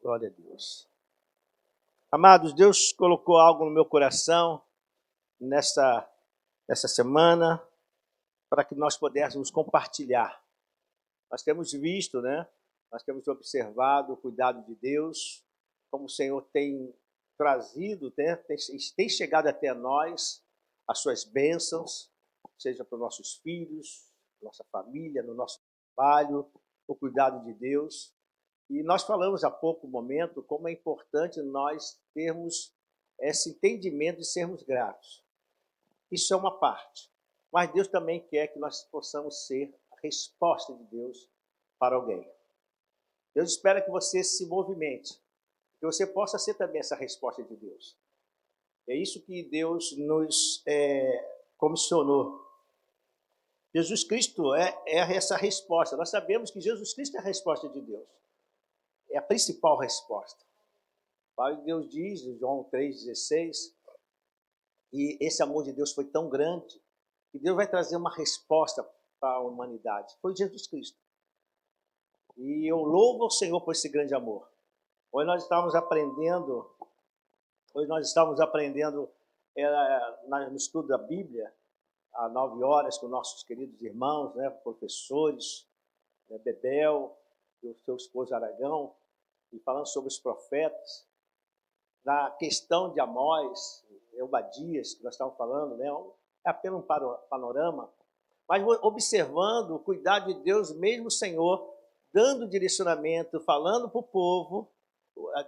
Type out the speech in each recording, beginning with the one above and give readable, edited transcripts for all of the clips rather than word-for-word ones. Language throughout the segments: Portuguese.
Glória a Deus. Amados, Deus colocou algo no meu coração nessa semana para que nós pudéssemos compartilhar. Nós temos visto, né? Nós temos observado o cuidado de Deus, como o Senhor tem trazido, né? tem chegado até nós as suas bênçãos, seja para os nossos filhos, nossa família, no nosso trabalho, o cuidado de Deus. E nós falamos há pouco momento como é importante nós termos esse entendimento de sermos gratos. Isso é uma parte. Mas Deus também quer que nós possamos ser a resposta de Deus para alguém. Deus espera que você se movimente, que você possa ser também essa resposta de Deus. É isso que Deus nos comissionou. Jesus Cristo é essa resposta. Nós sabemos que Jesus Cristo é a resposta de Deus. É a principal resposta. A palavra de Deus diz, em João 3,16, e esse amor de Deus foi tão grande que Deus vai trazer uma resposta para a humanidade. Foi Jesus Cristo. E eu louvo ao Senhor por esse grande amor. Hoje nós estávamos aprendendo no estudo da Bíblia, às 9 horas, com nossos queridos irmãos, né, professores, Bebel e o seu esposo Aragão, e falando sobre os profetas, na questão de Amós, Obadias, que nós estávamos falando, né, é apenas um panorama, mas observando o cuidado de Deus, mesmo o Senhor, dando direcionamento, falando para o povo,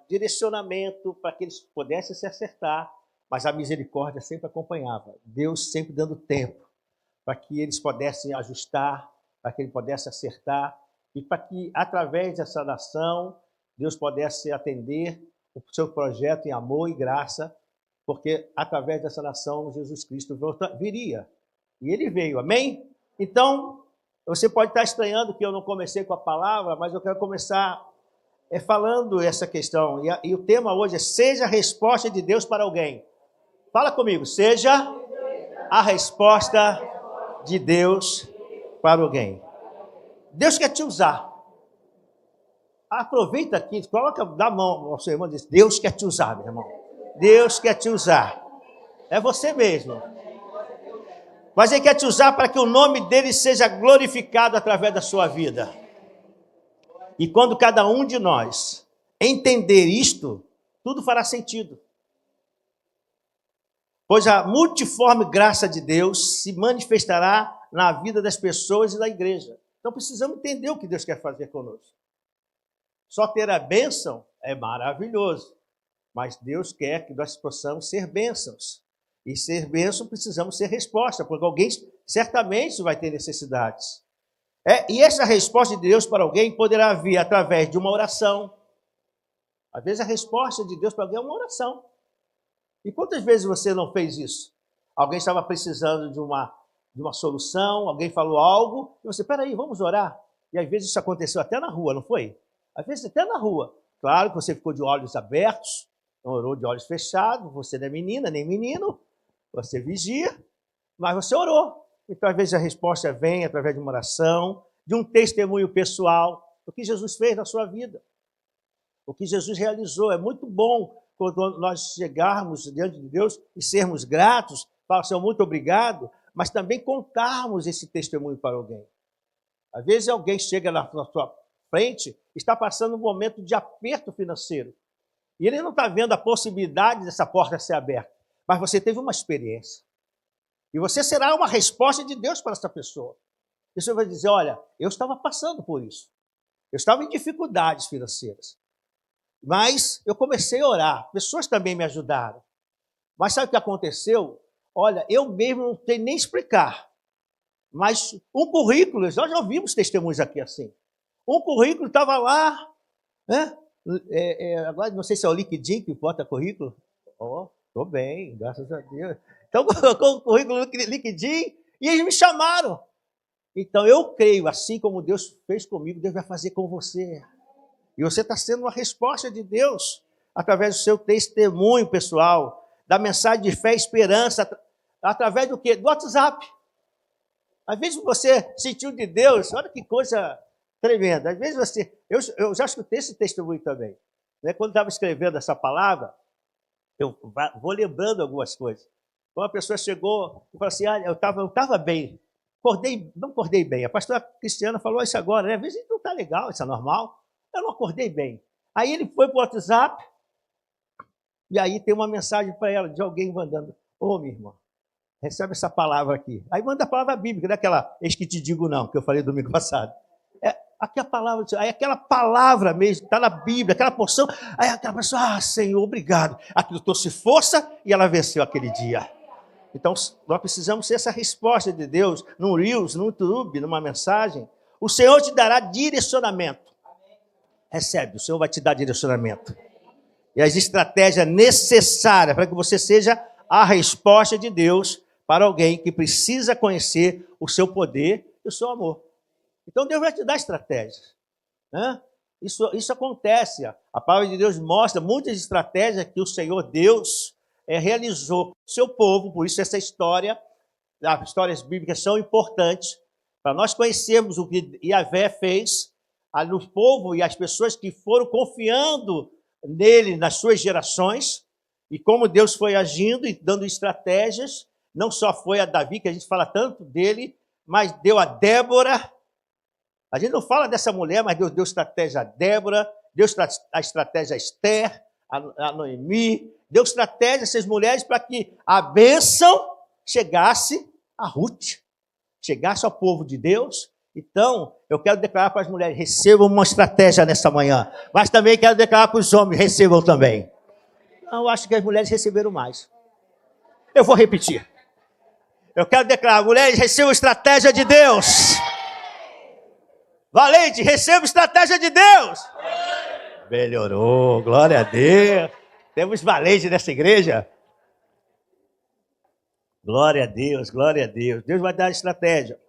direcionamento para que eles pudessem se acertar, mas a misericórdia sempre acompanhava, Deus sempre dando tempo para que eles pudessem ajustar, para que ele pudesse acertar, e para que, através dessa nação, Deus pudesse atender o seu projeto em amor e graça, porque através dessa nação Jesus Cristo viria. E ele veio, amém? Então, você pode estar estranhando que eu não comecei com a palavra, mas eu quero começar falando essa questão. E o tema hoje é: seja a resposta de Deus para alguém. Fala comigo, seja a resposta de Deus para alguém. Deus quer te usar. Aproveita aqui, dá a mão ao seu irmão e diz: Deus quer te usar, meu irmão. Deus quer te usar. É você mesmo. Mas Ele quer te usar para que o nome dele seja glorificado através da sua vida. E quando cada um de nós entender isto, tudo fará sentido. Pois a multiforme graça de Deus se manifestará na vida das pessoas e da igreja. Então precisamos entender o que Deus quer fazer conosco. Só ter a bênção é maravilhoso, mas Deus quer que nós possamos ser bênçãos. E ser bênção precisamos ser resposta, porque alguém certamente vai ter necessidades. E essa resposta de Deus para alguém poderá vir através de uma oração. Às vezes a resposta de Deus para alguém é uma oração. E quantas vezes você não fez isso? Alguém estava precisando de uma solução, alguém falou algo, e você, peraí, vamos orar. E às vezes isso aconteceu até na rua, não foi? Às vezes até na rua. Claro que você ficou de olhos abertos, não orou de olhos fechados, você não é menina, nem menino, você vigia, mas você orou. Então, às vezes, a resposta vem através de uma oração, de um testemunho pessoal, do que Jesus fez na sua vida, o que Jesus realizou. É muito bom quando nós chegarmos diante de Deus e sermos gratos, falar, Senhor, muito obrigado, mas também contarmos esse testemunho para alguém. Às vezes, alguém chega na sua frente, está passando um momento de aperto financeiro, e ele não está vendo a possibilidade dessa porta ser aberta, mas você teve uma experiência. E você será uma resposta de Deus para essa pessoa. E você vai dizer, olha, eu estava passando por isso. Eu estava em dificuldades financeiras. Mas eu comecei a orar. Pessoas também me ajudaram. Mas sabe o que aconteceu? Olha, eu mesmo não sei nem explicar. Mas um currículo, nós já ouvimos testemunhos aqui assim. Um currículo estava lá, né? Agora não sei se é o LinkedIn que bota currículo. Estou bem, graças a Deus. Então, colocou o currículo no LinkedIn e eles me chamaram. Então, eu creio, assim como Deus fez comigo, Deus vai fazer com você. E você está sendo uma resposta de Deus, através do seu testemunho pessoal, da mensagem de fé e esperança, através do quê? Do WhatsApp. Às vezes você sentiu de Deus, olha que coisa tremenda. Às vezes eu já escutei esse testemunho também. Né? Quando eu estava escrevendo essa palavra, eu vou lembrando algumas coisas. Então, uma pessoa chegou e falou assim, eu estava bem, não acordei bem. A pastora Cristiana falou isso agora, né? Às vezes não está legal, isso é normal. Eu não acordei bem. Aí ele foi para o WhatsApp, e aí tem uma mensagem para ela, de alguém mandando, minha irmã, recebe essa palavra aqui. Aí manda a palavra bíblica, não é aquela, eis que te digo não, que eu falei domingo passado. Aqui a palavra, aí aquela palavra mesmo, está na Bíblia, aquela porção, aí aquela pessoa, Senhor, obrigado. Aquilo trouxe força e ela venceu aquele dia. Então, nós precisamos ser essa resposta de Deus, no Reels, no YouTube, numa mensagem. O Senhor te dará direcionamento. Recebe, o Senhor vai te dar direcionamento. E as estratégias necessárias para que você seja a resposta de Deus para alguém que precisa conhecer o seu poder e o seu amor. Então Deus vai te dar estratégias. Né? Isso acontece. A palavra de Deus mostra muitas estratégias que o Senhor Deus realizou com o seu povo. Por isso essa história, as histórias bíblicas são importantes para nós conhecermos o que Yahvé fez no povo e as pessoas que foram confiando nele nas suas gerações e como Deus foi agindo e dando estratégias. Não só foi a Davi, que a gente fala tanto dele, mas deu a Débora. A gente não fala dessa mulher, mas Deus deu estratégia a Débora, deu a estratégia a Esther, a Noemi, deu estratégia a essas mulheres para que a bênção chegasse a Ruth, chegasse ao povo de Deus. Então, eu quero declarar para as mulheres, recebam uma estratégia nessa manhã, mas também quero declarar para os homens, recebam também. Eu acho que as mulheres receberam mais. Eu vou repetir. Eu quero declarar, mulheres, recebam estratégia de Deus. Valente, receba estratégia de Deus. Melhorou, glória a Deus. Temos valente nessa igreja. Glória a Deus, glória a Deus. Deus vai dar estratégia,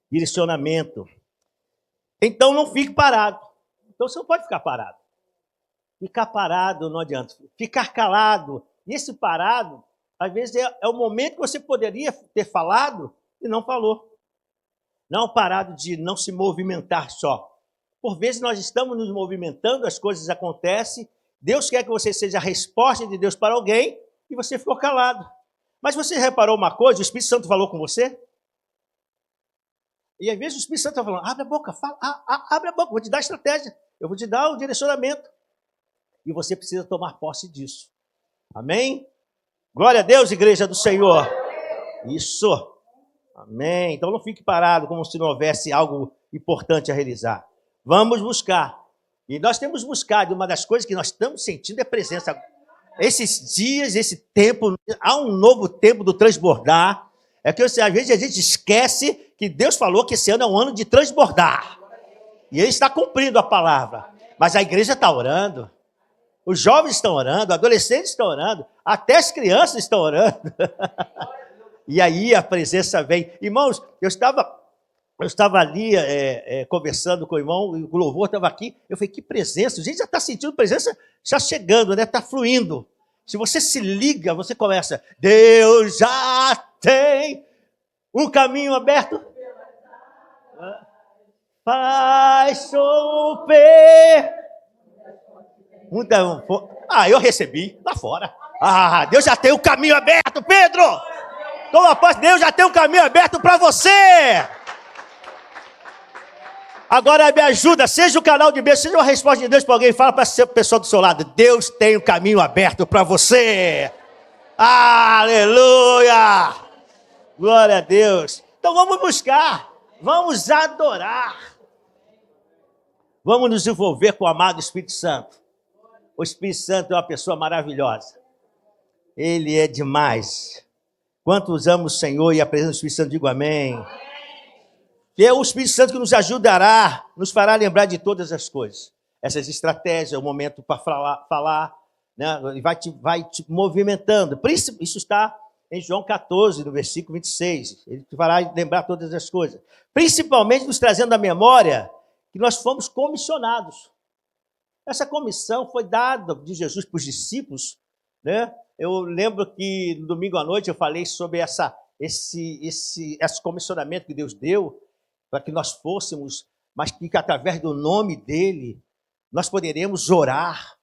direcionamento. Então não fique parado. Então você não pode ficar parado. Ficar parado não adianta. Ficar calado. E esse parado, às vezes é o momento que você poderia ter falado e não falou. Não parado de não se movimentar só. Por vezes nós estamos nos movimentando, as coisas acontecem, Deus quer que você seja a resposta de Deus para alguém e você ficou calado. Mas você reparou uma coisa, o Espírito Santo falou com você? E às vezes o Espírito Santo está falando, abre a boca, fala, abre a boca, vou te dar estratégia, eu vou te dar o direcionamento. E você precisa tomar posse disso. Amém? Glória a Deus, igreja do Senhor. Isso. Amém. Então não fique parado como se não houvesse algo importante a realizar. Vamos buscar. E nós temos buscado. Uma das coisas que nós estamos sentindo é a presença. Esses dias, esse tempo, há um novo tempo do transbordar. É que às vezes a gente esquece que Deus falou que esse ano é um ano de transbordar. E Ele está cumprindo a palavra. Mas a igreja está orando. Os jovens estão orando, adolescentes estão orando, até as crianças estão orando. E aí a presença vem. Irmãos, eu estava ali conversando com o irmão, o louvor estava aqui. Eu falei, que presença. A gente já está sentindo presença, já chegando, né? Está fluindo. Se você se liga, você começa. Deus já tem um caminho aberto. Faz chover. Eu recebi lá fora. Deus já tem o caminho aberto, Pedro. Toma posse, Deus já tem um caminho aberto para você. Agora me ajuda, seja o canal de bênção, seja uma resposta de Deus para alguém, fala para a pessoa do seu lado, Deus tem um caminho aberto para você. Aleluia! Glória a Deus. Então vamos buscar, vamos adorar. Vamos nos envolver com o amado Espírito Santo. O Espírito Santo é uma pessoa maravilhosa. Ele é demais. Quantos amamos o Senhor e a presença do Espírito Santo, digo amém. E é o Espírito Santo que nos ajudará, nos fará lembrar de todas as coisas. Essas estratégias, o momento para falar, né? vai te movimentando. Isso está em João 14, no versículo 26. Ele te fará lembrar todas as coisas. Principalmente nos trazendo à memória que nós fomos comissionados. Essa comissão foi dada de Jesus para os discípulos, né? Eu lembro que no domingo à noite eu falei sobre esse comissionamento que Deus deu para que nós fôssemos, mas que através do nome dele nós poderemos orar,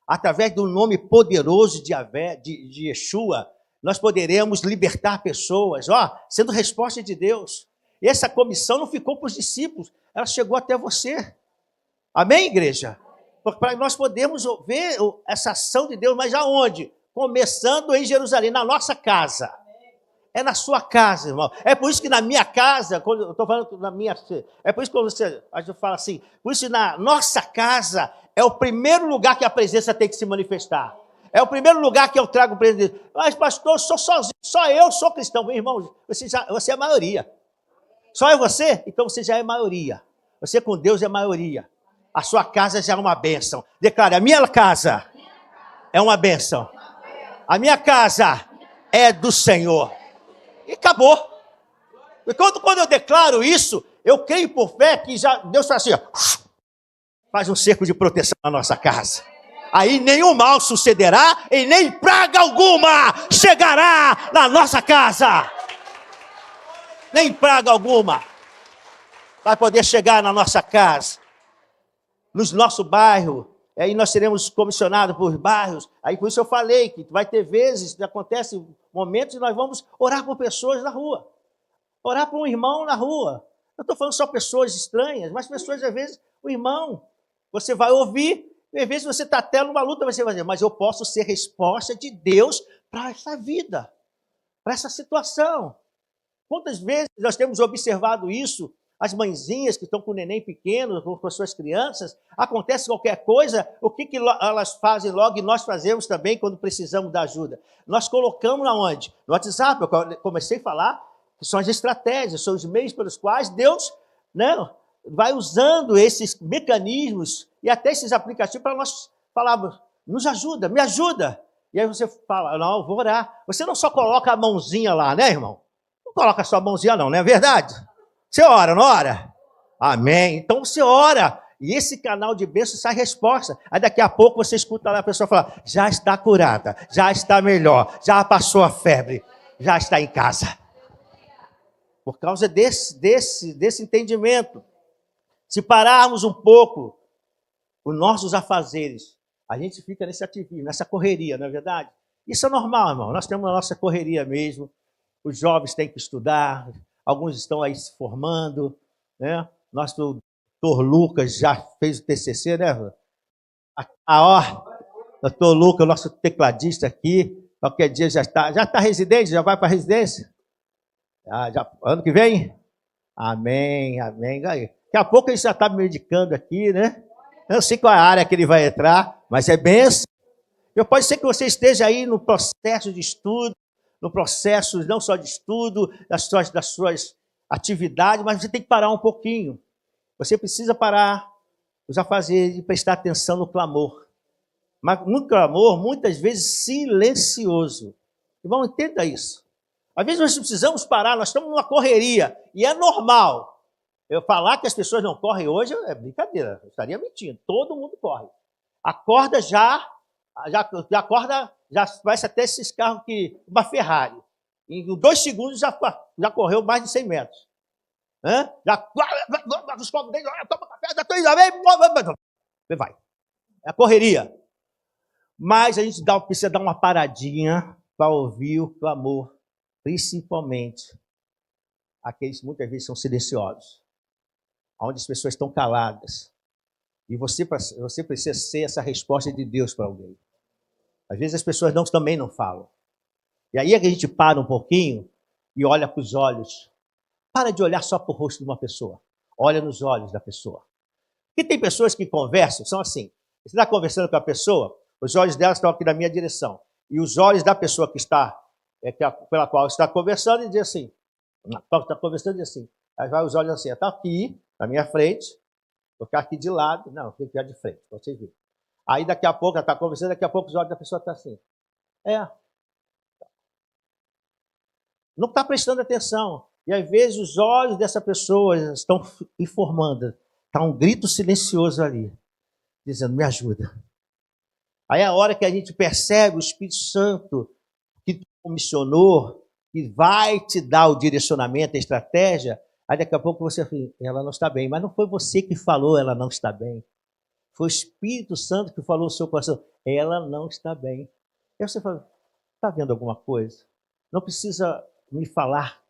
através do nome poderoso de Yahvé, de Yeshua, nós poderemos libertar pessoas, sendo resposta de Deus. E essa comissão não ficou para os discípulos, ela chegou até você. Amém, igreja? Para nós podermos ver essa ação de Deus, mas aonde? Começando em Jerusalém, na nossa casa. É na sua casa, irmão. É por isso que na minha casa, quando eu estou falando na minha... É por isso que a gente fala assim, por isso que na nossa casa é o primeiro lugar que a presença tem que se manifestar. É o primeiro lugar que eu trago o presença. Mas, pastor, eu sou sozinho, só eu sou cristão. Meu irmão, você é a maioria. Só é você? Então você já é maioria. Você com Deus é maioria. A sua casa já é uma bênção. Declare, a minha casa é uma bênção. A minha casa é do Senhor. E acabou. E quando eu declaro isso, eu creio por fé que já Deus faz assim, faz um cerco de proteção na nossa casa. Aí nenhum mal sucederá e nem praga alguma chegará na nossa casa. Nem praga alguma vai poder chegar na nossa casa. No nosso bairro, aí nós seremos comissionados por bairros. Aí por isso eu falei que vai ter vezes, que acontece momentos e nós vamos orar por pessoas na rua. Orar por um irmão na rua. Eu estou falando só pessoas estranhas, mas pessoas, às vezes, o irmão, você vai ouvir, e às vezes você está até numa luta, você vai dizer, mas eu posso ser resposta de Deus para essa vida, para essa situação. Quantas vezes nós temos observado isso? As mãezinhas que estão com o neném pequeno, com as suas crianças, acontece qualquer coisa, o que elas fazem logo e nós fazemos também quando precisamos da ajuda? Nós colocamos aonde? No WhatsApp, eu comecei a falar que são as estratégias, são os meios pelos quais Deus, vai usando esses mecanismos e até esses aplicativos para nós falarmos, nos ajuda, me ajuda. E aí você fala, não, eu vou orar. Você não só coloca a mãozinha lá, né, irmão? Não coloca só a mãozinha não é verdade? Você ora, não ora? Amém. Então você ora. E esse canal de bênção sai resposta. Aí daqui a pouco você escuta lá a pessoa falar, já está curada, já está melhor, já passou a febre, já está em casa. Por causa desse entendimento. Se pararmos um pouco os nossos afazeres, a gente fica nesse ativismo, nessa correria, não é verdade? Isso é normal, irmão. Nós temos a nossa correria mesmo. Os jovens têm que estudar, alguns estão aí se formando, né? Nosso doutor Lucas já fez o TCC, né? Doutor Lucas, nosso tecladista aqui, qualquer dia já está residente, já vai para a residência? Ano que vem? Amém, amém. Daqui a pouco ele já está me medicando aqui, né? Eu não sei qual é a área que ele vai entrar, mas é benção. Pode ser que você esteja aí no processo de estudo, no processo não só de estudo, das suas atividades, mas você tem que parar um pouquinho. Você precisa parar os afazeres e prestar atenção no clamor. Mas no clamor, muitas vezes silencioso. Irmão, entenda isso. Às vezes nós precisamos parar, nós estamos numa correria, e é normal. Eu falar que as pessoas não correm hoje é brincadeira, eu estaria mentindo. Todo mundo corre. Acorda já vai-se até esses carros uma Ferrari. Em 2 segundos já correu mais de 100 metros. Toma café, já estou indo, vai. É a correria. Mas a gente precisa dar uma paradinha para ouvir o clamor, principalmente aqueles que muitas vezes são silenciosos, onde as pessoas estão caladas. E você precisa ser essa resposta de Deus para alguém. Às vezes as pessoas também não falam. E aí é que a gente para um pouquinho e olha para os olhos. Para de olhar só para o rosto de uma pessoa. Olha nos olhos da pessoa. Porque tem pessoas que conversam, são assim. Você está conversando com a pessoa, os olhos dela estão aqui na minha direção. E os olhos da pessoa pela qual está conversando, e diz assim. Está conversando e diz assim. Aí vai os olhos assim, está aqui, na minha frente. Vou ficar aqui de lado. Não, tem que ficar de frente, para vocês verem. Aí daqui a pouco ela está conversando, daqui a pouco os olhos da pessoa estão assim. Não está prestando atenção. E às vezes os olhos dessa pessoa estão informando. Está um grito silencioso ali, dizendo, me ajuda. Aí é a hora que a gente percebe o Espírito Santo que te comissionou, que vai te dar o direcionamento, a estratégia. Aí daqui a pouco você fala, ela não está bem. Mas não foi você que falou, ela não está bem. Foi o Espírito Santo que falou no seu coração, ela não está bem. Aí você fala, está vendo alguma coisa? Não precisa me falar,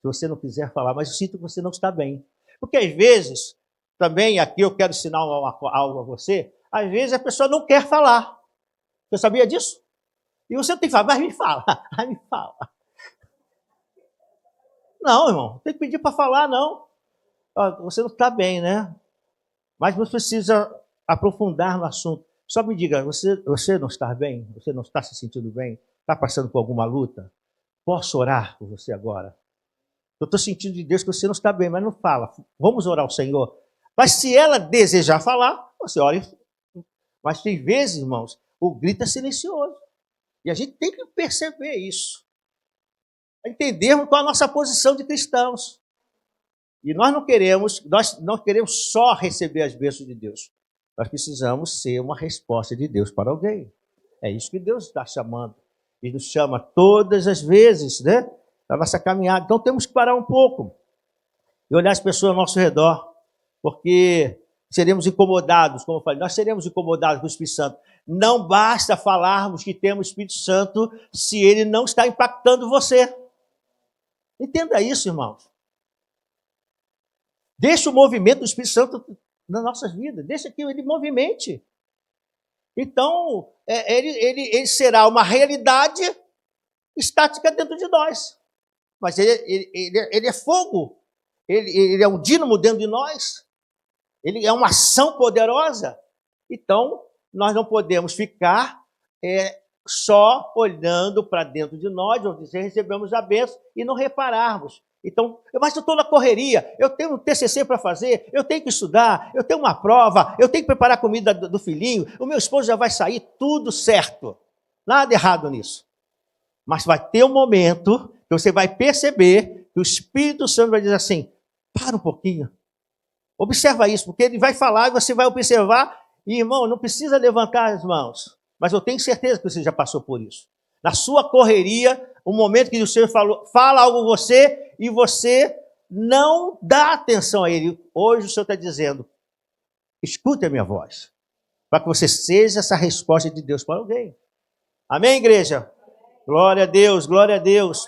se você não quiser falar, mas eu sinto que você não está bem. Porque às vezes, também aqui eu quero ensinar algo a você, às vezes a pessoa não quer falar. Você sabia disso? E você não tem que falar, mas me fala, me fala. Não, irmão, não tem que pedir para falar, não. Você não está bem, né? Mas você precisa aprofundar no assunto. Só me diga, você não está bem? Você não está se sentindo bem? Está passando por alguma luta? Posso orar por você agora? Eu estou sentindo de Deus que você não está bem, mas não fala. Vamos orar ao Senhor. Mas se ela desejar falar, você ore. Mas tem vezes, irmãos, o grito é silencioso. E a gente tem que perceber isso. Entendermos qual a nossa posição de cristãos. E nós não queremos só receber as bênçãos de Deus. Nós precisamos ser uma resposta de Deus para alguém. É isso que Deus está chamando. Ele nos chama todas as vezes, né? Da nossa caminhada. Então temos que parar um pouco e olhar as pessoas ao nosso redor, porque seremos incomodados, como eu falei, nós seremos incomodados com o Espírito Santo. Não basta falarmos que temos o Espírito Santo se ele não está impactando você. Entenda isso, irmãos. Deixa o movimento do Espírito Santo nas nossas vidas, deixa que ele movimente. Então, ele será uma realidade estática dentro de nós. Mas ele é fogo, ele é um dínamo dentro de nós, ele é uma ação poderosa. Então, nós não podemos ficar só olhando para dentro de nós, ou dizer, recebemos a bênção e não repararmos. Então, mas eu estou na correria, eu tenho um TCC para fazer, eu tenho que estudar, eu tenho uma prova, eu tenho que preparar a comida do filhinho, o meu esposo já vai sair, tudo certo. Nada errado nisso. Mas vai ter um momento que você vai perceber que o Espírito Santo vai dizer assim, para um pouquinho, observa isso, porque ele vai falar e você vai observar, e irmão, não precisa levantar as mãos, mas eu tenho certeza que você já passou por isso. Na sua correria, o momento que o Senhor fala algo a você e você não dá atenção a ele. Hoje o Senhor está dizendo, escute a minha voz, para que você seja essa resposta de Deus para alguém. Amém, igreja? Glória a Deus, glória a Deus.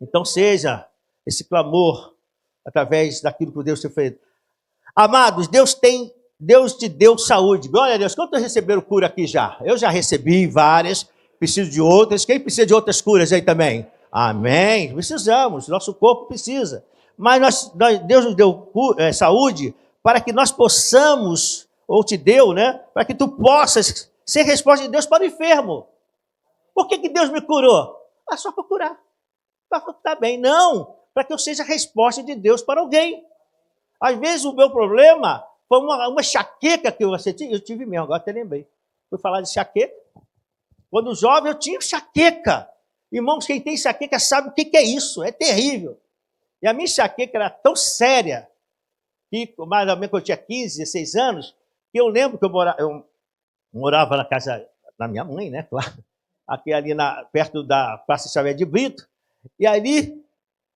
Então seja esse clamor através daquilo que Deus te fez. Amados, Deus te deu saúde. Glória a Deus. Quantos receberam cura aqui já? Eu já recebi várias, preciso de outras. Quem precisa de outras curas aí também? Amém. Precisamos, nosso corpo precisa. Mas Deus nos deu saúde para que nós possamos, ou te deu, né? Para que tu possas ser resposta de Deus para o enfermo. Por que Deus me curou? Só para curar. Para estar bem. Não, para que eu seja resposta de Deus para alguém. Às vezes o meu problema foi uma enxaqueca que eu tive mesmo, agora até lembrei. Fui falar de enxaqueca. Quando jovem eu tinha enxaqueca. Irmãos, quem tem enxaqueca sabe o que é isso, é terrível. E a minha enxaqueca era tão séria, que mais ou menos quando eu tinha 15, 16 anos, que eu lembro que eu morava na casa da minha mãe, né, claro, aqui ali perto da Praça Xavier de Brito, e ali,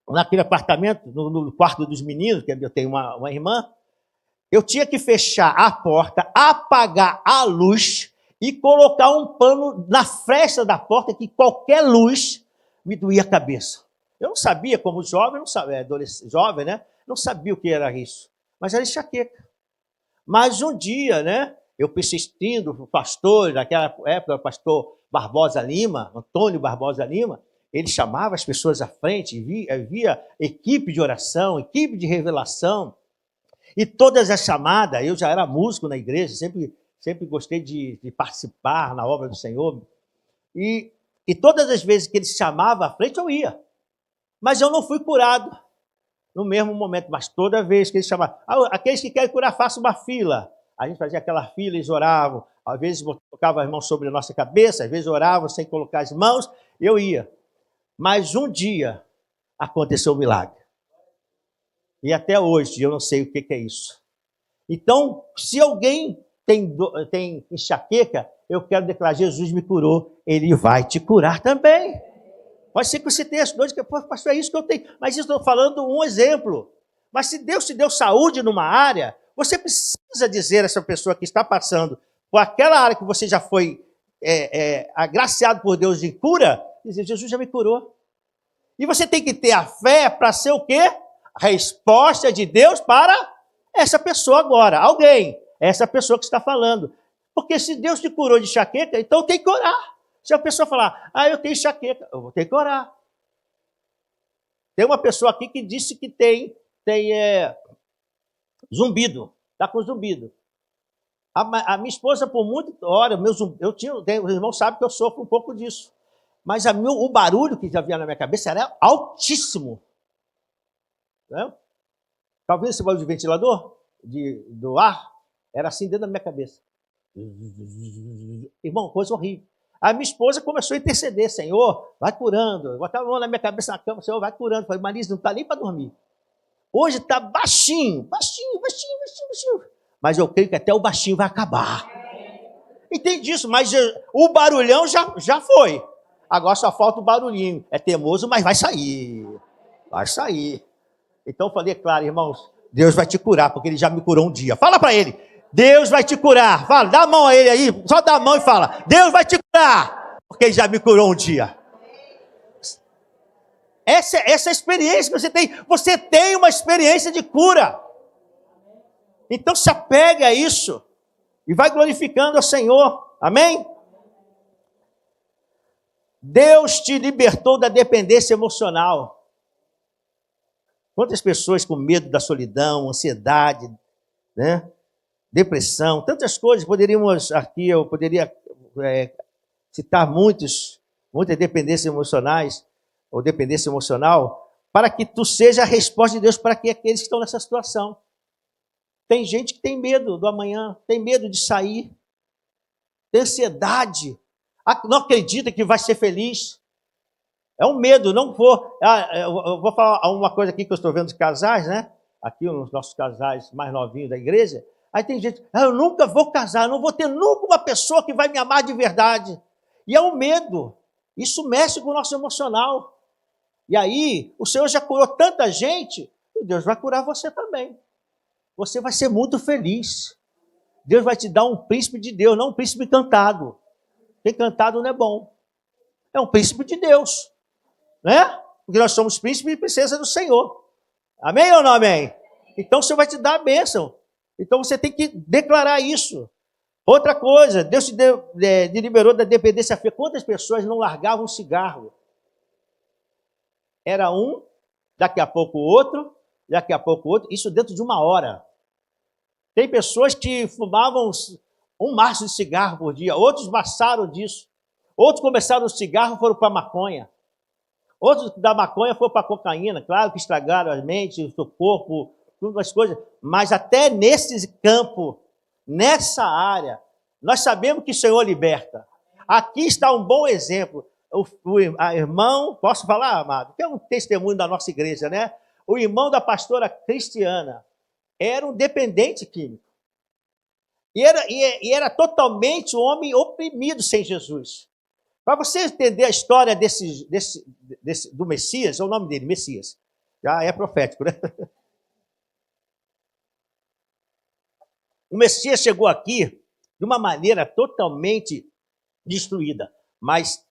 naquele apartamento, no quarto dos meninos, que eu tenho uma irmã, eu tinha que fechar a porta, apagar a luz e colocar um pano na fresta da porta que qualquer luz me doía a cabeça. Eu não sabia, como jovem, não sabia, jovem, né? Não sabia o que era isso. Mas era enxaqueca. Mas um dia, né? Eu persistindo, o pastor, naquela época, o pastor Barbosa Lima, Antônio Barbosa Lima, ele chamava as pessoas à frente, via equipe de oração, equipe de revelação. E todas as chamadas, eu já era músico na igreja, sempre gostei de participar na obra do Senhor. E todas as vezes que ele chamava à frente, eu ia. Mas eu não fui curado no mesmo momento. Mas toda vez que ele chamava, aqueles que querem curar, façam uma fila. A gente fazia aquela fila, eles oravam. Às vezes colocava as mãos sobre a nossa cabeça, às vezes oravam sem colocar as mãos, eu ia. Mas um dia aconteceu um milagre. E até hoje eu não sei o que é isso. Então, se alguém tem enxaqueca, eu quero declarar, Jesus me curou, ele vai te curar também. Pode ser que você tenha as dores, que pastor, é isso que eu tenho. Mas isso eu estou falando um exemplo. Mas se Deus te deu saúde numa área, você precisa dizer a essa pessoa que está passando por aquela área que você já foi agraciado por Deus de cura, dizer, Jesus já me curou. E você tem que ter a fé para ser o quê? A resposta de Deus para essa pessoa agora. Alguém, essa pessoa que está falando. Porque se Deus te curou de enxaqueca, então tem que orar. Se a pessoa falar, eu tenho enxaqueca, eu vou ter que orar. Tem uma pessoa aqui que disse que tem zumbido, está com zumbido. A minha esposa, por muito hora, o irmão sabe que eu sofro um pouco disso. Mas o barulho que já vinha na minha cabeça era altíssimo. Né? Está ouvindo esse barulho de ventilador? Do ar? Era assim dentro da minha cabeça. Irmão, coisa horrível. A minha esposa começou a interceder, Senhor, vai curando. Eu botava a mão na minha cabeça na cama, Senhor, vai curando. Eu falei, Marisa, não está nem para dormir. Hoje está baixinho. Mas eu creio que até o baixinho vai acabar. Entendi isso, mas o barulhão já foi. Agora só falta o barulhinho. É teimoso, mas vai sair. Vai sair. Então eu falei, claro, irmãos, Deus vai te curar, porque Ele já me curou um dia. Fala para ele, Deus vai te curar. Fala, dá a mão a ele aí, só dá a mão e fala, Deus vai te curar, porque Ele já me curou um dia. Essa experiência que você tem. Você tem uma experiência de cura. Então se apegue a isso e vai glorificando ao Senhor. Amém? Deus te libertou da dependência emocional. Quantas pessoas com medo da solidão, ansiedade, né? Depressão, tantas coisas, eu poderia citar muitas dependências emocionais, ou dependência emocional, para que tu seja a resposta de Deus para aqueles que estão nessa situação. Tem gente que tem medo do amanhã, tem medo de sair, tem ansiedade, não acredita que vai ser feliz. É um medo, não vou... eu vou falar uma coisa aqui que eu estou vendo de casais, né? Aqui os nossos casais mais novinhos da igreja. Aí tem gente, eu nunca vou casar, não vou ter nunca uma pessoa que vai me amar de verdade. E é um medo. Isso mexe com o nosso emocional. E aí, o Senhor já curou tanta gente, e Deus vai curar você também. Você vai ser muito feliz. Deus vai te dar um príncipe de Deus, não um príncipe encantado. Porque encantado não é bom. É um príncipe de Deus. Né? Porque nós somos príncipes e princesas do Senhor. Amém ou não amém? Então o Senhor vai te dar a bênção. Então você tem que declarar isso. Outra coisa, Deus te liberou da dependência afetiva. Quantas pessoas não largavam o cigarro? Era um, daqui a pouco outro, isso dentro de uma hora. Tem pessoas que fumavam um maço de cigarro por dia, outros passaram disso. Outros começaram o cigarro e foram para a maconha. Outros da maconha foram para a cocaína, claro que estragaram a mente, o seu corpo, todas as coisas. Mas até nesse campo, nessa área, nós sabemos que o Senhor liberta. Aqui está um bom exemplo. O irmão, posso falar, amado? Que é um testemunho da nossa igreja, né? O irmão da pastora Cristiana era um dependente químico. E era totalmente um homem oprimido sem Jesus. Para você entender a história do Messias, é o nome dele, Messias. Já é profético, né? O Messias chegou aqui de uma maneira totalmente destruída. Mas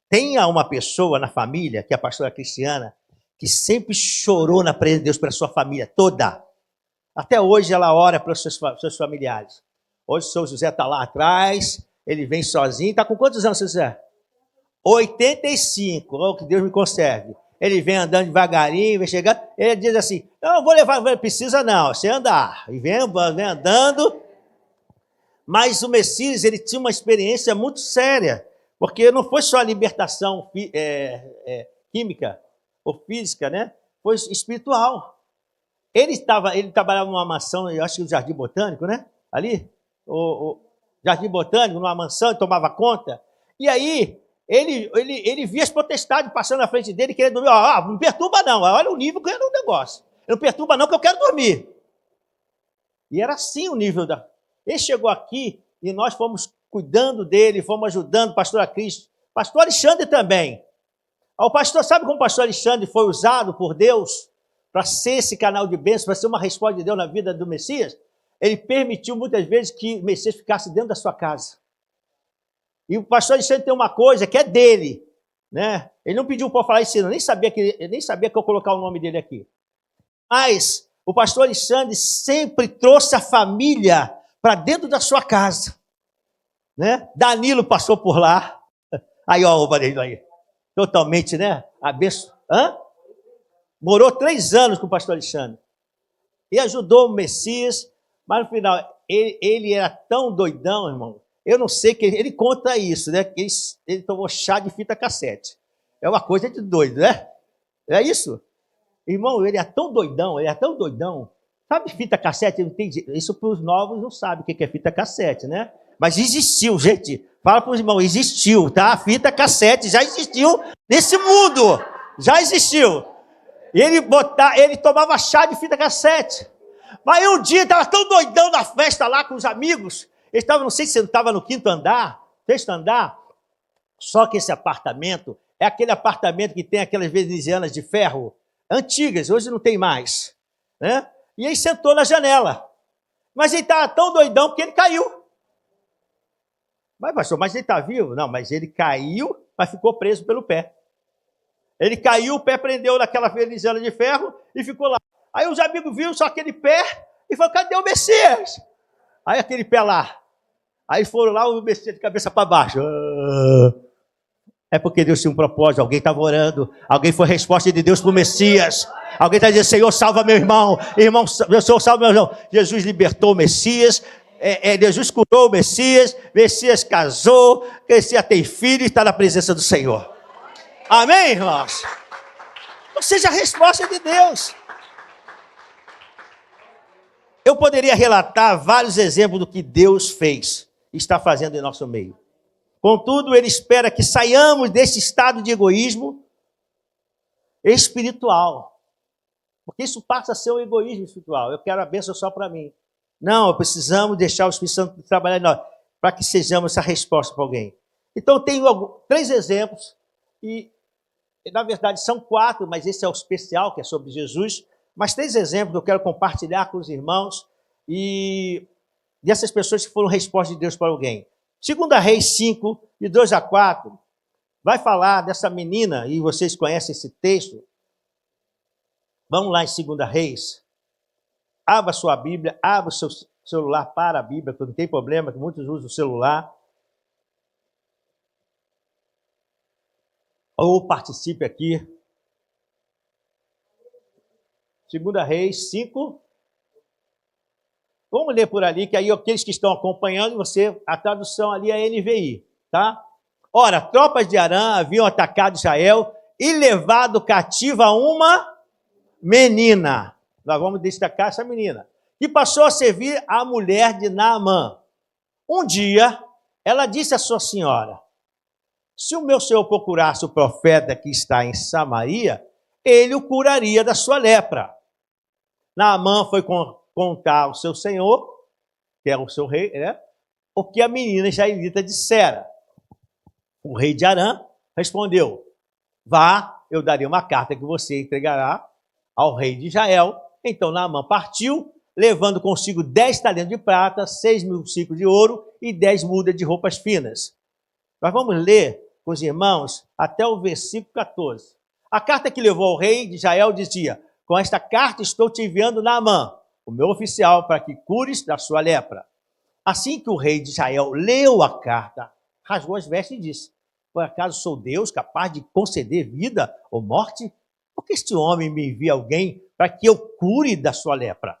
tenha uma pessoa na família, que é a pastora Cristiana, que sempre chorou na presença de Deus pela sua família toda. Até hoje ela ora para os seus familiares. Hoje o seu José está lá atrás, ele vem sozinho. Está com quantos anos, seu José? 85, oh, que Deus me conserve. Ele vem andando devagarinho, vem chegando, ele diz assim, não, vou levar, não precisa não, você andar. E vem andando. Mas o Messias, ele tinha uma experiência muito séria, porque não foi só a libertação química ou física, né? Foi espiritual. Ele trabalhava numa mansão, eu acho que no Jardim Botânico, né? Ali, o Jardim Botânico, numa mansão, ele tomava conta. E aí, ele via as potestades passando na frente dele, querendo dormir. Não perturba não, olha o nível que era o negócio. Não perturba não, que eu quero dormir. E era assim o nível da... Ele chegou aqui e nós fomos cuidando dele, fomos ajudando o pastor Cristo. Pastor Alexandre também. O pastor, sabe como o pastor Alexandre foi usado por Deus para ser esse canal de bênção, para ser uma resposta de Deus na vida do Messias? ele permitiu muitas vezes que o Messias ficasse dentro da sua casa. E o pastor Alexandre tem uma coisa que é dele, né? Ele não pediu para falar isso, eu nem sabia que eu ia colocar o nome dele aqui. Mas o pastor Alexandre sempre trouxe a família para dentro da sua casa, né? Danilo passou por lá. Aí, ó, o Danilo aí. Totalmente, né? Abençoado. Morou 3 anos com o pastor Alexandre. E ajudou o Messias, mas no final, ele era tão doidão, irmão. Eu não sei, que ele conta isso, né? Que ele tomou chá de fita cassete. É uma coisa de doido, né? É isso? Irmão, ele é tão doidão. Sabe fita cassete? Isso para os novos não sabem o que é fita cassete, né? Mas existiu, gente. Fala para os irmãos, existiu, tá? Fita cassete já existiu nesse mundo. Já existiu. E ele tomava chá de fita cassete. Mas um dia estava tão doidão na festa lá com os amigos. Ele estava, não sei se ele estava no 5º andar, 6º andar. Só que esse apartamento é aquele apartamento que tem aquelas venezianas de ferro antigas, hoje não tem mais, né? E aí sentou na janela. Mas ele estava tão doidão porque ele caiu. Mas, pastor, mas ele está vivo? Não, mas ele caiu, mas ficou preso pelo pé. Ele caiu, o pé prendeu naquela veneziana de ferro e ficou lá. Aí os amigos viram só aquele pé e falaram, cadê o Messias? Aí aquele pé lá. Aí foram lá, o Messias de cabeça para baixo. É porque Deus tinha um propósito, alguém estava orando, alguém foi resposta de Deus para o Messias. Alguém está dizendo, Senhor, salva meu irmão. Irmão, Senhor, salva meu irmão. Jesus libertou o Messias, Jesus curou o Messias casou, Messias tem filho e está na presença do Senhor. Amém, irmãos? Ou seja, a resposta de Deus. Eu poderia relatar vários exemplos do que Deus fez e está fazendo em nosso meio. Contudo, ele espera que saiamos desse estado de egoísmo espiritual. Porque isso passa a ser um egoísmo espiritual. Eu quero a bênção só para mim. Não, precisamos deixar o Espírito Santo trabalhar em nós, para que sejamos essa resposta para alguém. Então, eu tenho 3 exemplos, e na verdade são 4, mas esse é o especial, que é sobre Jesus. Mas 3 exemplos que eu quero compartilhar com os irmãos, e dessas pessoas que foram resposta de Deus para alguém. 2 Reis 5, de 2 a 4, vai falar dessa menina, e vocês conhecem esse texto. Vamos lá em 2 Reis. Abra sua Bíblia, abra o seu celular para a Bíblia, porque não tem problema, que muitos usam o celular. Ou participe aqui. 2 Reis 5. Vamos ler por ali, que aí aqueles que estão acompanhando, a tradução ali é NVI, tá? Ora, tropas de Arã haviam atacado Israel e levado cativa uma menina. Nós vamos destacar essa menina, que passou a servir a mulher de Naamã. Um dia, ela disse à sua senhora, se o meu senhor procurasse o profeta que está em Samaria, ele o curaria da sua lepra. Naamã foi contar ao seu senhor, que é o seu rei, né, o que a menina israelita dissera. O rei de Arã respondeu, vá, eu darei uma carta que você entregará ao rei de Israel. Então Naamã partiu, levando consigo 10 talentos de prata, 6.000 ciclos de ouro e 10 mudas de roupas finas. Nós vamos ler com os irmãos até o versículo 14. A carta que levou ao rei de Israel dizia, com esta carta estou te enviando Naamã, o meu oficial, para que cures da sua lepra. Assim que o rei de Israel leu a carta, rasgou as vestes e disse, por acaso sou Deus capaz de conceder vida ou morte? Por que este homem me envia alguém para que eu cure da sua lepra?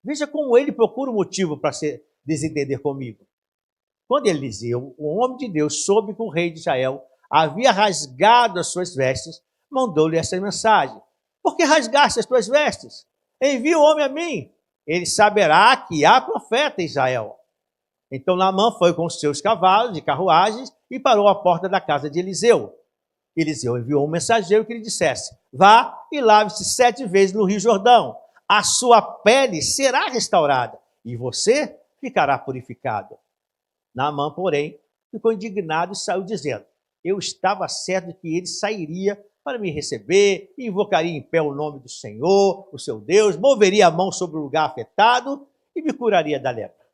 Veja como ele procura um motivo para se desentender comigo. Quando Eliseu, o homem de Deus, soube que o rei de Israel havia rasgado as suas vestes, mandou-lhe essa mensagem. Por que rasgaste as tuas vestes? Envia o homem a mim. Ele saberá que há profeta em Israel. Então Naamã foi com os seus cavalos e carruagens e parou à porta da casa de Eliseu. Eliseu enviou um mensageiro que lhe dissesse, vá e lave-se 7 vezes no Rio Jordão. A sua pele será restaurada e você ficará purificado. Naamã, porém, ficou indignado e saiu dizendo, eu estava certo de que ele sairia para me receber, invocaria em pé o nome do Senhor, o seu Deus, moveria a mão sobre o lugar afetado e me curaria da lepra.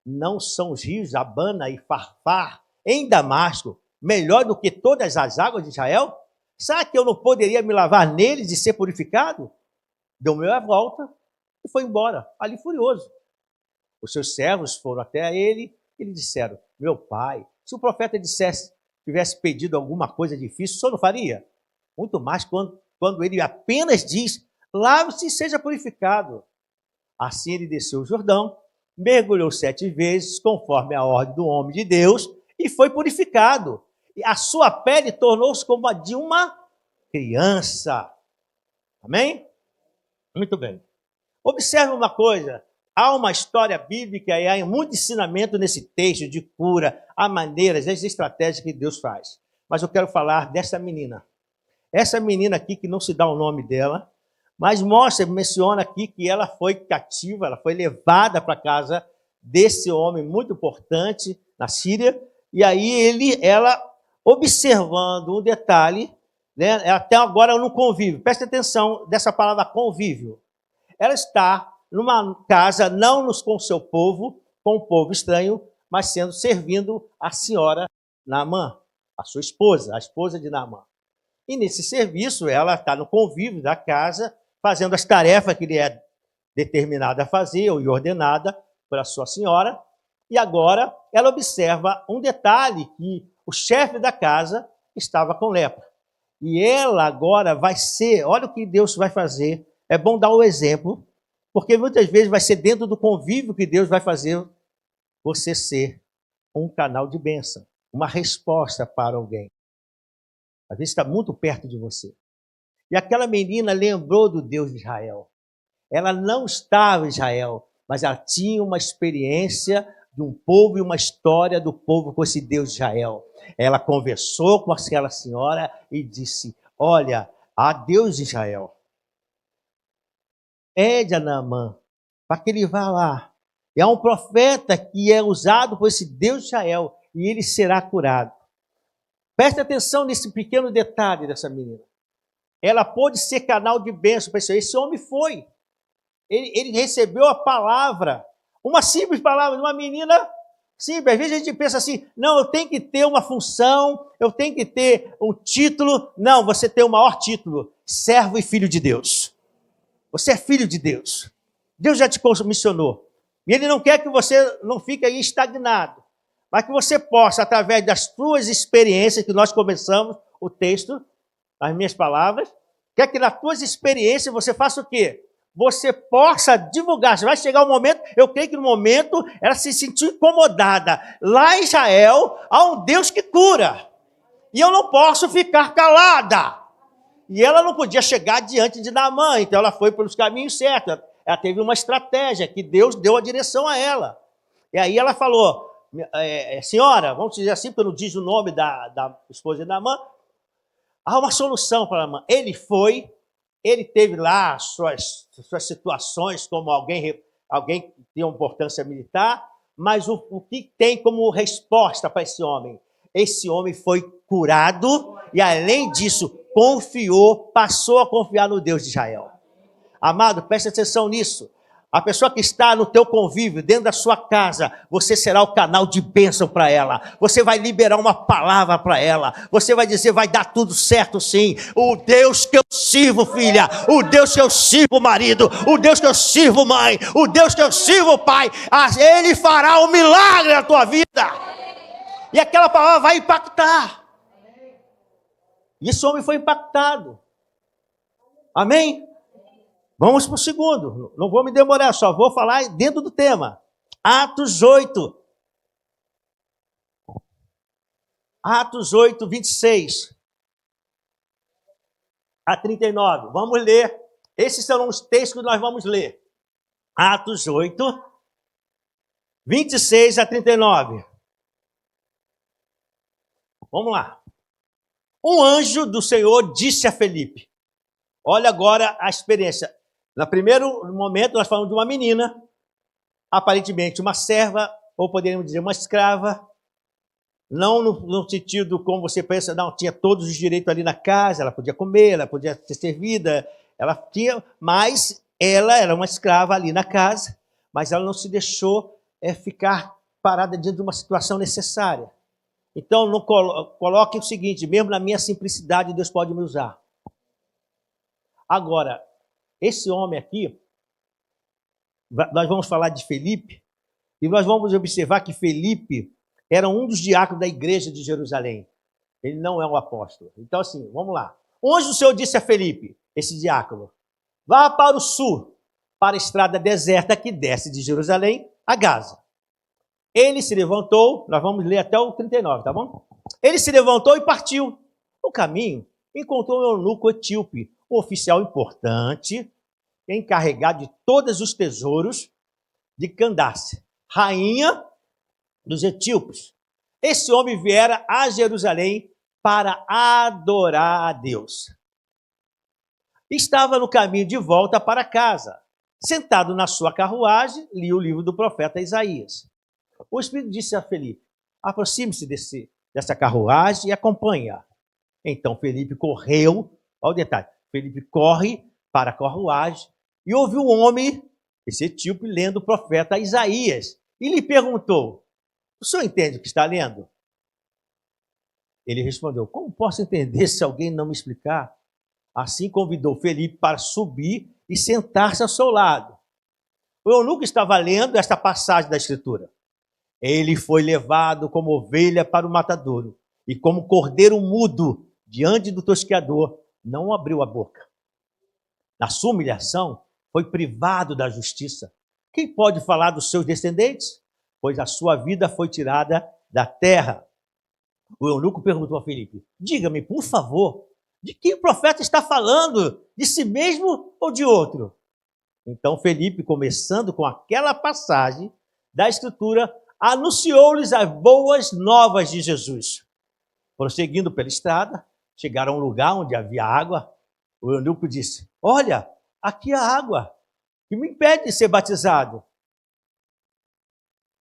Não são os rios Abana e Farfar em Damasco melhor do que todas as águas de Israel? Será que eu não poderia me lavar neles e ser purificado? Deu meia volta e foi embora, ali furioso. Os seus servos foram até ele e lhe disseram: meu pai, se o profeta tivesse pedido alguma coisa difícil, o senhor não faria? Muito mais quando ele apenas diz: lave-se e seja purificado. Assim ele desceu o Jordão, mergulhou 7 vezes, conforme a ordem do homem de Deus, e foi purificado. E a sua pele tornou-se como a de uma criança. Amém? Muito bem. Observe uma coisa. Há uma história bíblica e há muito ensinamento nesse texto de cura, há maneiras, as estratégias que Deus faz. Mas eu quero falar dessa menina. Essa menina aqui, que não se dá o nome dela, mas menciona aqui que ela foi cativa, ela foi levada para casa desse homem muito importante na Síria, e aí ela, observando um detalhe, né, até agora no convívio, preste atenção dessa palavra convívio. Ela está numa casa, não com o seu povo, com um povo estranho, mas servindo a senhora Naamã, a sua esposa, a esposa de Naamã. E nesse serviço, ela está no convívio da casa, fazendo as tarefas que lhe é determinada a fazer, ou ordenada pela sua senhora. E agora ela observa um detalhe, que o chefe da casa estava com lepra. E ela agora vai ser, olha o que Deus vai fazer. É bom dar o exemplo, porque muitas vezes vai ser dentro do convívio que Deus vai fazer você ser um canal de bênção, uma resposta para alguém. Às vezes está muito perto de você. E aquela menina lembrou do Deus de Israel. Ela não estava em Israel, mas ela tinha uma experiência de um povo e uma história do povo com esse Deus de Israel. Ela conversou com aquela senhora e disse: olha, há Deus de Israel. Pede a Naamã para que ele vá lá. E há um profeta que é usado por esse Deus de Israel e ele será curado. Preste atenção nesse pequeno detalhe dessa menina. Ela pôde ser canal de bênção para esse homem foi. Ele recebeu a palavra, uma simples palavra de uma menina simples. Às vezes a gente pensa assim: não, eu tenho que ter uma função, eu tenho que ter um título. Não, você tem o maior título: servo e filho de Deus. Você é filho de Deus. Deus já te comissionou. E Ele não quer que você não fique aí estagnado, mas que você possa, através das suas experiências, que nós começamos o texto, as minhas palavras, quer que nas tuas experiências você faça o quê? Você possa divulgar. Vai chegar um momento, eu creio que no momento ela se sentiu incomodada. Lá em Israel há um Deus que cura. E eu não posso ficar calada. E ela não podia chegar diante de Naamã, então ela foi pelos caminhos certos. Ela teve uma estratégia que Deus deu a direção a ela. E aí ela falou: senhora, vamos dizer assim, porque não diz o nome da esposa de Naamã, há uma solução para Naamã. Ele teve lá suas situações, como alguém que tem uma importância militar, mas o que tem como resposta para esse homem? Esse homem foi curado e, além disso, passou a confiar no Deus de Israel. Amado, preste atenção nisso. A pessoa que está no teu convívio, dentro da sua casa, você será o canal de bênção para ela. Você vai liberar uma palavra para ela. Você vai dizer: vai dar tudo certo sim. O Deus que eu sirvo, filha. O Deus que eu sirvo, marido. O Deus que eu sirvo, mãe. O Deus que eu sirvo, pai. Ele fará um milagre na tua vida. E aquela palavra vai impactar. E esse homem foi impactado. Amém? Vamos para o segundo. Não vou me demorar, só vou falar dentro do tema. Atos 8. Atos 8, 26 a 39. Vamos ler. Esses serão os textos que nós vamos ler. Atos 8, 26 a 39. Vamos lá. Um anjo do Senhor disse a Felipe. Olha agora a experiência. No primeiro momento, nós falamos de uma menina, aparentemente uma serva, ou poderíamos dizer uma escrava, não no sentido como você pensa, não, tinha todos os direitos ali na casa, ela podia comer, ela podia ser servida, ela tinha, mas ela era uma escrava ali na casa, mas ela não se deixou ficar parada diante de uma situação necessária. Então, não coloque o seguinte, mesmo na minha simplicidade, Deus pode me usar. Agora, esse homem aqui, nós vamos falar de Felipe, e nós vamos observar que Felipe era um dos diáconos da igreja de Jerusalém. Ele não é um apóstolo. Então, assim, vamos lá. Onde o Senhor disse a Felipe, esse diácono? Vá para o sul, para a estrada deserta que desce de Jerusalém a Gaza. Ele se levantou, nós vamos ler até o 39, tá bom? Ele se levantou e partiu. No caminho, encontrou um eunuco etíope, um oficial importante, encarregado de todos os tesouros de Candace, rainha dos etíopes. Esse homem viera a Jerusalém para adorar a Deus. Estava no caminho de volta para casa. Sentado na sua carruagem, lia o livro do profeta Isaías. O Espírito disse a Felipe, aproxime-se dessa carruagem e acompanhe-a. Então Felipe correu, olha o detalhe, Felipe corre para a carruagem e ouviu um homem, esse etíope, lendo o profeta Isaías. E lhe perguntou, o senhor entende o que está lendo? Ele respondeu, como posso entender se alguém não me explicar? Assim convidou Felipe para subir e sentar-se ao seu lado. O eunuco estava lendo esta passagem da Escritura. Ele foi levado como ovelha para o matadouro, e como cordeiro mudo diante do tosqueador, não abriu a boca. Na sua humilhação, foi privado da justiça. Quem pode falar dos seus descendentes? Pois a sua vida foi tirada da terra. O eunuco perguntou a Felipe, diga-me, por favor, de que o profeta está falando? De si mesmo ou de outro? Então Felipe, começando com aquela passagem da Escritura, anunciou-lhes as boas novas de Jesus. Prosseguindo pela estrada, chegaram a um lugar onde havia água. O eunuco disse, olha, aqui há água, que me impede de ser batizado.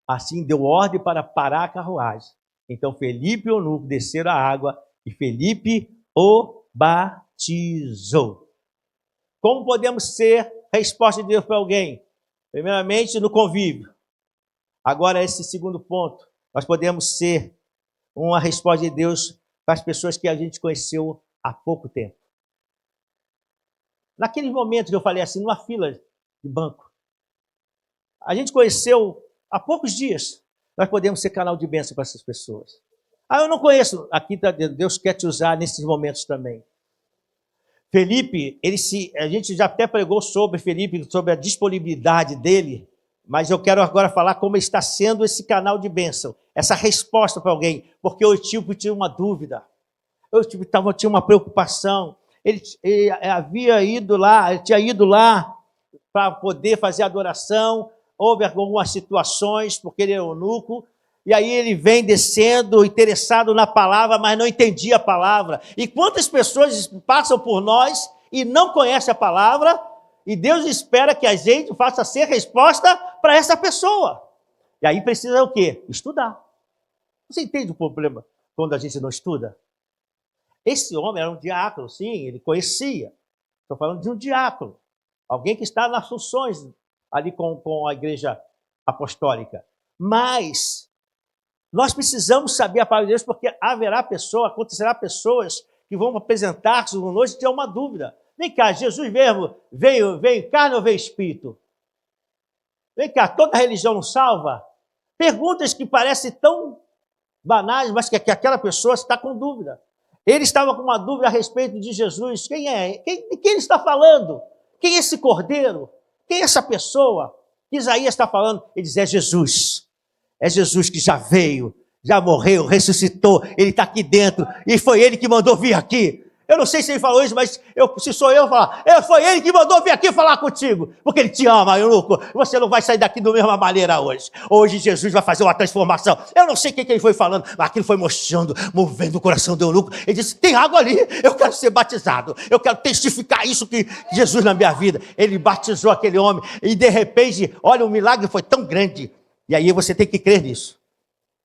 Assim deu ordem para parar a carruagem. Então Felipe e o eunuco desceram a água e Felipe o batizou. Como podemos ser resposta de Deus para alguém? Primeiramente, no convívio. Agora, esse segundo ponto, nós podemos ser uma resposta de Deus para as pessoas que a gente conheceu há pouco tempo. Naquele momento que eu falei assim, numa fila de banco, a gente conheceu há poucos dias, nós podemos ser canal de bênção para essas pessoas. Ah, eu não conheço. Aqui Deus quer te usar nesses momentos também. Felipe, a gente já até pregou sobre Felipe, sobre a disponibilidade dele, mas eu quero agora falar como está sendo esse canal de bênção, essa resposta para alguém, porque o etíope tinha uma dúvida, o etíope tinha uma preocupação, ele tinha ido lá para poder fazer adoração, houve algumas situações, porque ele é eunuco, e aí ele vem descendo, interessado na palavra, mas não entendia a palavra. E quantas pessoas passam por nós e não conhecem a palavra, e Deus espera que a gente faça ser resposta para essa pessoa. E aí precisa o quê? Estudar. Você entende o problema quando a gente não estuda? Esse homem era um diácono, sim, ele conhecia. Estou falando de um diácono. Alguém que está nas funções ali com a igreja apostólica. Mas nós precisamos saber a palavra de Deus, porque acontecerá pessoas que vão apresentar-se conosco e ter uma dúvida. Vem cá, Jesus mesmo veio em carne ou veio espírito? Vem cá, toda religião não salva? Perguntas que parecem tão banais, mas que aquela pessoa está com dúvida. Ele estava com uma dúvida a respeito de Jesus. Quem é? De quem ele está falando? Quem é esse cordeiro? Quem é essa pessoa que Isaías está falando? Ele diz, é Jesus. É Jesus que já veio, já morreu, ressuscitou. Ele está aqui dentro e foi ele que mandou vir aqui. Eu não sei se ele falou isso, mas se sou eu falar, foi ele que mandou vir aqui falar contigo, porque ele te ama, eunuco. Você não vai sair daqui da mesma maneira hoje. Hoje Jesus vai fazer uma transformação. Eu não sei o que ele foi falando, mas aquilo foi mostrando, movendo o coração do eunuco. Ele disse, tem água ali, eu quero ser batizado. Eu quero testificar isso que Jesus na minha vida. Ele batizou aquele homem e de repente, olha, o milagre foi tão grande. E aí você tem que crer nisso.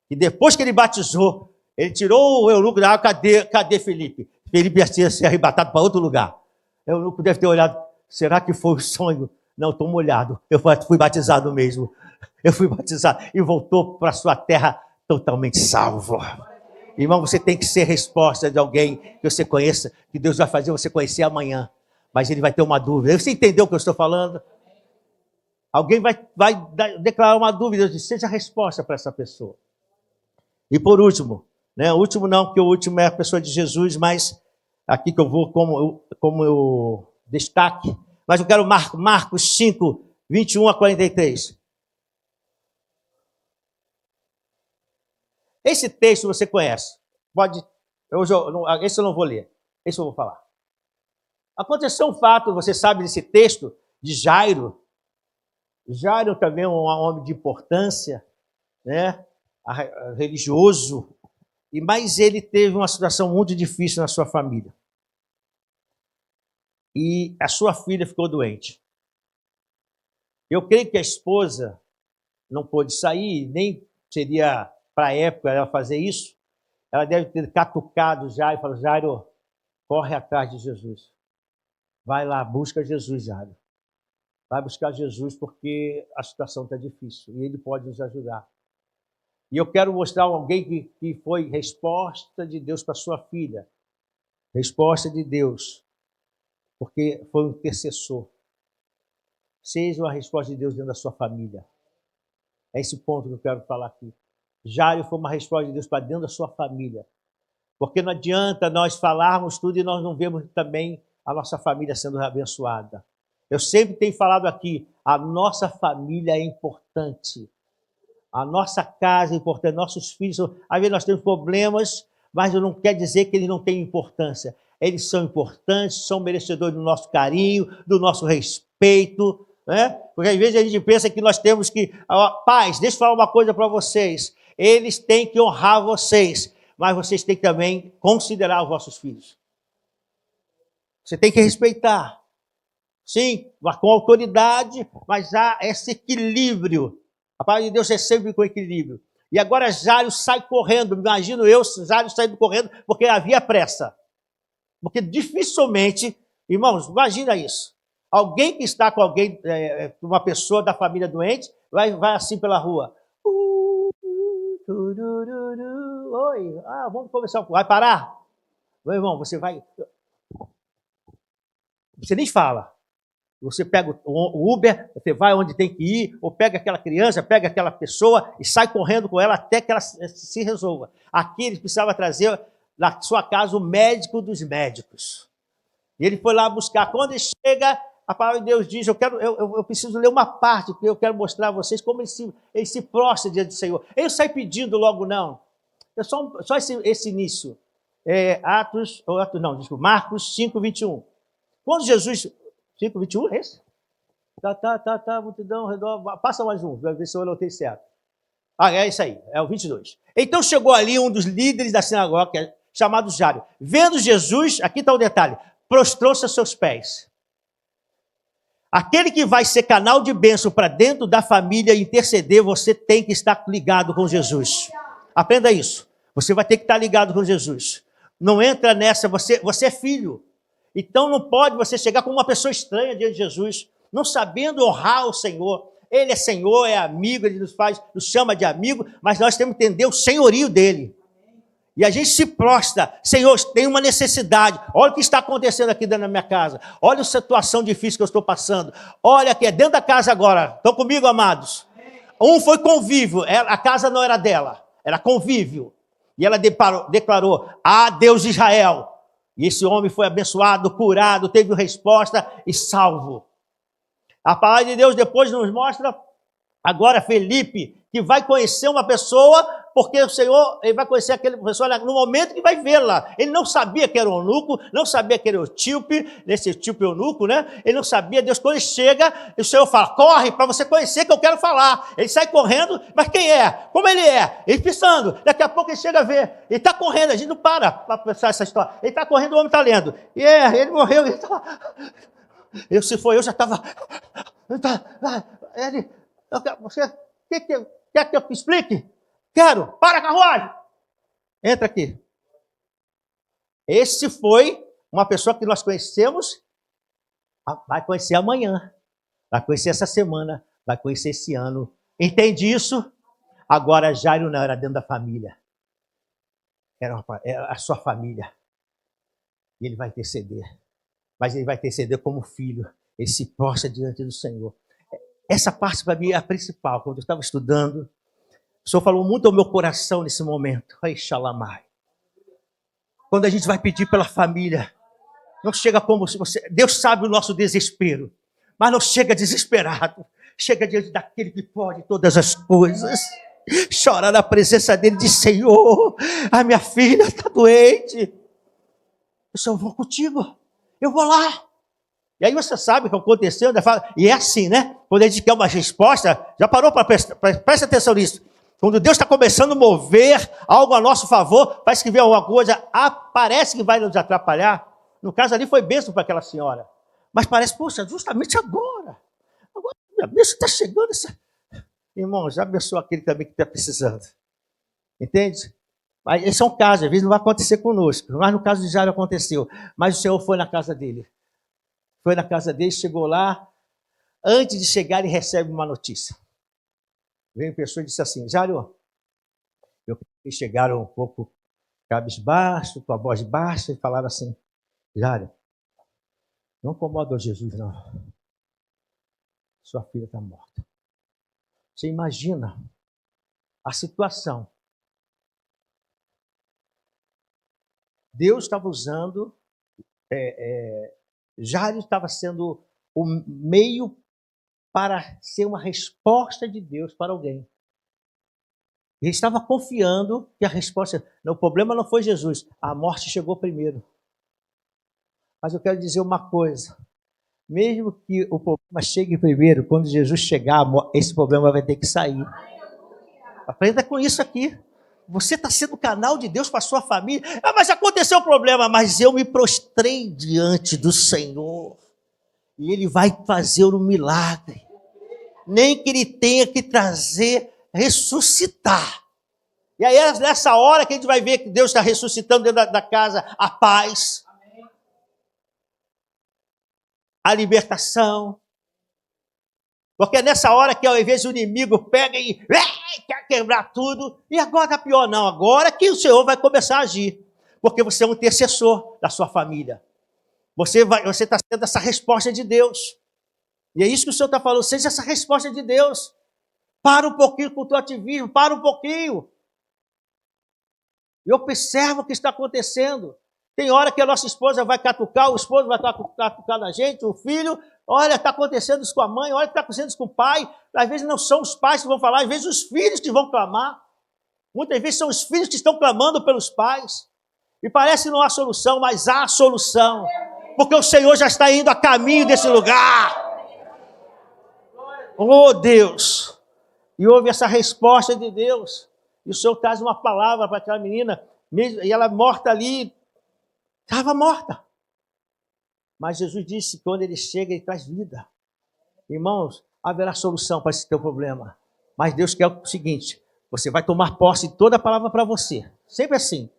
E depois que ele batizou, ele tirou o eunuco da água, cadê Felipe? Felipe ia ser arrebatado para outro lugar. O eunuco deve ter olhado, será que foi o sonho Não, estou molhado. Eu fui batizado mesmo. Eu fui batizado. E voltou para a sua terra totalmente salvo. Irmão, você tem que ser resposta de alguém que você conheça, que Deus vai fazer você conhecer amanhã. Mas ele vai ter uma dúvida. Você entendeu o que eu estou falando? Alguém vai declarar uma dúvida. Seja a resposta para essa pessoa. E por último, né? O último não, porque o último é a pessoa de Jesus, mas aqui que eu vou como eu destaque. Mas eu quero Marcos 5, 21 a 43. Esse texto você conhece. Esse eu não vou ler. Esse eu vou falar. Aconteceu um fato, você sabe desse texto, de Jairo. Jairo também é um homem de importância, né? Religioso. Mas ele teve uma situação muito difícil na sua família. E a sua filha ficou doente. Eu creio que a esposa não pôde sair, nem seria para a época ela fazer isso. Ela deve ter catucado Jairo e falado: Jairo, corre atrás de Jesus. Vai lá, busca Jesus, Jairo. Vai buscar Jesus porque a situação está difícil e ele pode nos ajudar. E eu quero mostrar alguém que foi resposta de Deus para sua filha. Resposta de Deus, porque foi um intercessor. Seja uma resposta de Deus dentro da sua família. É esse ponto que eu quero falar aqui. Jairo foi uma resposta de Deus para dentro da sua família. Porque não adianta nós falarmos tudo e nós não vemos também a nossa família sendo abençoada. Eu sempre tenho falado aqui, a nossa família é importante. A nossa casa é importante, nossos filhos, às vezes nós temos problemas, mas não quer dizer que eles não têm importância. Eles são importantes, são merecedores do nosso carinho, do nosso respeito, né? Porque às vezes a gente pensa que nós temos que... Pais, deixa eu falar uma coisa para vocês. Eles têm que honrar vocês, mas vocês têm que também considerar os vossos filhos. Você tem que respeitar. Sim, com autoridade, mas há esse equilíbrio. A palavra de Deus é sempre com equilíbrio. E agora Jairo sai correndo. Imagino eu, Jairo saindo correndo, porque havia pressa. Porque dificilmente, irmãos, imagina isso. Alguém que está com alguém, uma pessoa da família doente, vai assim pela rua. Oi, vamos começar. Vai parar? Meu irmão, você vai... Você nem fala. Você pega o Uber, você vai onde tem que ir, ou pega aquela criança, pega aquela pessoa e sai correndo com ela até que ela se resolva. Aqui ele precisava trazer na sua casa o médico dos médicos. E ele foi lá buscar. Quando ele chega, a palavra de Deus diz, eu preciso ler uma parte, porque eu quero mostrar a vocês como ele se prostra diante do Senhor. Ele não sai pedindo logo, não. É só esse início. Marcos 5, 21. Quando Jesus... 5, 21, é esse? Multidão, redor. Passa mais um, vai ver se eu anotei certo. É isso aí, é o 22. Então chegou ali um dos líderes da sinagoga, chamado Jairo. Vendo Jesus, aqui está o detalhe, prostrou-se a seus pés. Aquele que vai ser canal de bênção para dentro da família interceder, você tem que estar ligado com Jesus. Aprenda isso. Você vai ter que estar ligado com Jesus. Não entra nessa, você é filho. Então não pode você chegar como uma pessoa estranha diante de Jesus, não sabendo honrar o Senhor. Ele é Senhor, é amigo, ele nos chama de amigo, mas nós temos que entender o senhorio dele. E a gente se prostra. Senhor, tem uma necessidade. Olha o que está acontecendo aqui dentro da minha casa. Olha a situação difícil que eu estou passando. Olha aqui, é dentro da casa agora. Estão comigo, amados? Um foi convívio, a casa não era dela, era convívio. E ela declarou, Deus de Israel. E esse homem foi abençoado, curado, teve resposta e salvo. A palavra de Deus depois nos mostra, agora Felipe, que vai conhecer uma pessoa, porque o Senhor ele vai conhecer aquela pessoa no momento que vai vê-la. Ele não sabia que era o eunuco, não sabia que era o etíope, esse etíope eunuco, né? Ele não sabia, Deus, quando ele chega, o Senhor fala, corre para você conhecer que eu quero falar. Ele sai correndo, mas quem é? Como ele é? Ele pensando, daqui a pouco ele chega a ver. Ele está correndo, a gente não para pensar essa história. Ele está correndo, o homem está lendo. E ele morreu, ele está... Se for eu, já estava... Você quer que eu te explique? Quero. Para a carruagem. Entra aqui. Esse foi uma pessoa que nós conhecemos, vai conhecer amanhã. vai conhecer essa semana, vai conhecer esse ano. Entende isso? Agora Jairo não era dentro da família. Era a sua família. E ele vai interceder. Mas ele vai interceder como filho. Ele se prostra diante do Senhor. Essa parte para mim é a principal. Quando eu estava estudando, o Senhor falou muito ao meu coração nesse momento. Ai, xalamai. Quando a gente vai pedir pela família, não chega como se você... Deus sabe o nosso desespero, mas não chega desesperado. Chega diante daquele que pode todas as coisas. Chora na presença dele e diz: Senhor, a minha filha está doente. Eu vou contigo. Eu vou lá. E aí você sabe o que aconteceu. E é assim, né? Quando a gente quer uma resposta, já parou para presta atenção nisso. Quando Deus está começando a mover algo a nosso favor, parece que vem alguma coisa, parece que vai nos atrapalhar. No caso ali foi bênção para aquela senhora. Mas parece, poxa, justamente agora. Agora minha bênção está chegando. Irmão, já abençoa aquele também que está precisando. Entende? Mas esse é um caso, às vezes não vai acontecer conosco. Mas no caso de Jairo aconteceu. Mas o Senhor foi na casa dele. Foi na casa dele, chegou lá. Antes de chegar, ele recebe uma notícia. Veio pessoa e disse assim: Jairo, eles chegaram um pouco cabisbaixo, com a voz baixa, e falaram assim: Jairo, não incomoda Jesus, não. Sua filha está morta. Você imagina a situação. Deus estava usando, Jairo estava sendo o meio para ser uma resposta de Deus para alguém. Ele estava confiando que a resposta... O problema não foi Jesus, a morte chegou primeiro. Mas eu quero dizer uma coisa. Mesmo que o problema chegue primeiro, quando Jesus chegar, esse problema vai ter que sair. Aprenda com isso aqui. Você está sendo canal de Deus para a sua família. Mas aconteceu o problema, mas eu me prostrei diante do Senhor. E Ele vai fazer um milagre. Nem que Ele tenha que ressuscitar. E aí é nessa hora que a gente vai ver que Deus está ressuscitando dentro da casa a paz, a libertação. Porque é nessa hora que ao invés do inimigo pega e quer quebrar tudo. E agora está pior, não. Agora que o Senhor vai começar a agir. Porque você é um intercessor da sua família. Você está sendo essa resposta de Deus. E é isso que o Senhor está falando. Seja essa resposta de Deus. Para um pouquinho com o teu ativismo. Para um pouquinho. E observa o que está acontecendo. Tem hora que a nossa esposa vai catucar, o esposo vai catucar na gente, o filho. Olha, está acontecendo isso com a mãe, olha, está acontecendo isso com o pai. Às vezes não são os pais que vão falar, às vezes os filhos que vão clamar. Muitas vezes são os filhos que estão clamando pelos pais. E parece que não há solução, mas há solução. Porque o Senhor já está indo a caminho desse lugar. Oh, Deus! E houve essa resposta de Deus. E o Senhor traz uma palavra para aquela menina, e ela morta ali, estava morta. Mas Jesus disse que quando Ele chega, Ele traz vida. Irmãos, haverá solução para esse teu problema. Mas Deus quer o seguinte: você vai tomar posse de toda a palavra para você. Sempre assim.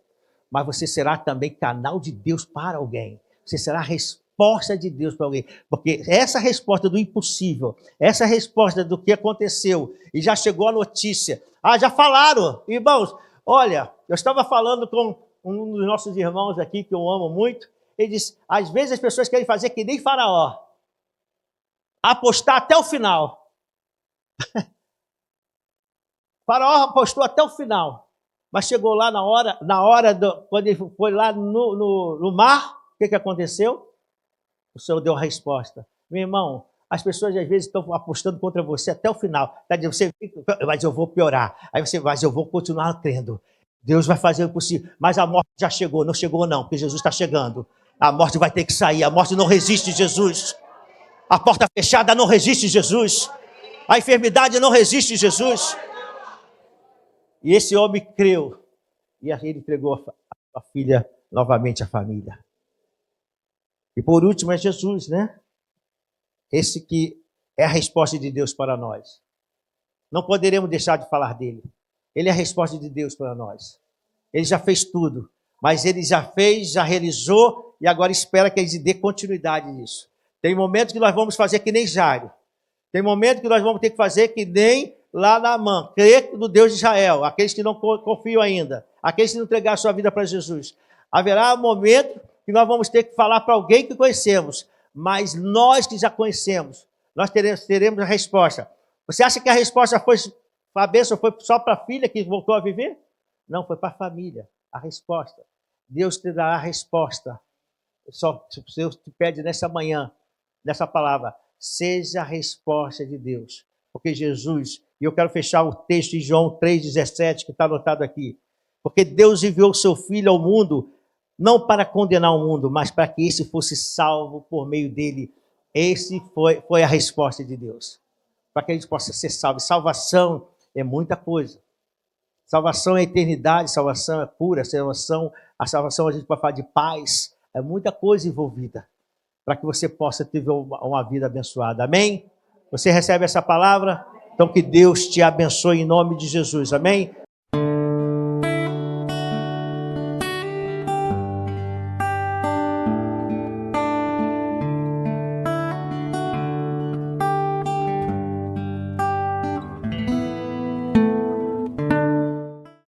Mas você será também canal de Deus para alguém. Você será a resposta de Deus para alguém. Porque essa resposta do impossível, essa resposta do que aconteceu, e já chegou a notícia. Já falaram. Irmãos, olha, eu estava falando com um dos nossos irmãos aqui, que eu amo muito. Ele disse, às vezes as pessoas querem fazer que nem Faraó. Apostar até o final. Faraó apostou até o final. Mas chegou lá quando ele foi lá no mar, o que aconteceu? O Senhor deu a resposta. Meu irmão, as pessoas às vezes estão apostando contra você até o final. Tá dizendo, mas eu vou piorar. Mas eu vou continuar crendo. Deus vai fazer o possível. Mas a morte já chegou. Não chegou não, porque Jesus está chegando. A morte vai ter que sair. A morte não resiste, Jesus. A porta fechada não resiste, Jesus. A enfermidade não resiste, Jesus. E esse homem creu. E ele entregou a filha novamente à família. E por último é Jesus, né? Esse que é a resposta de Deus para nós. Não poderemos deixar de falar dele. Ele é a resposta de Deus para nós. Ele já fez tudo. Mas ele já fez, já realizou e agora espera que ele dê continuidade nisso. Tem momentos que nós vamos fazer que nem Jairo. Tem momento que nós vamos ter que fazer que nem lá na Naamã, crer no Deus de Israel, aqueles que não confiam ainda, aqueles que não entregaram sua vida para Jesus. Haverá um momento que nós vamos ter que falar para alguém que conhecemos, mas nós que já conhecemos, nós teremos a resposta. Você acha que a resposta foi, a bênção foi só para a filha que voltou a viver? Não, foi para a família, a resposta. Deus te dará a resposta. Só Deus te pede nessa manhã, nessa palavra, seja a resposta de Deus. Porque Jesus, e eu quero fechar o texto de João 3,17, que está anotado aqui. Porque Deus enviou o seu Filho ao mundo, não para condenar o mundo, mas para que esse fosse salvo por meio dele. Esse foi a resposta de Deus. Para que a gente possa ser salvo. Salvação é muita coisa. Salvação é eternidade, salvação é cura, a salvação a gente pode falar de paz, é muita coisa envolvida para que você possa ter uma vida abençoada. Amém? Você recebe essa palavra? Então que Deus te abençoe em nome de Jesus. Amém?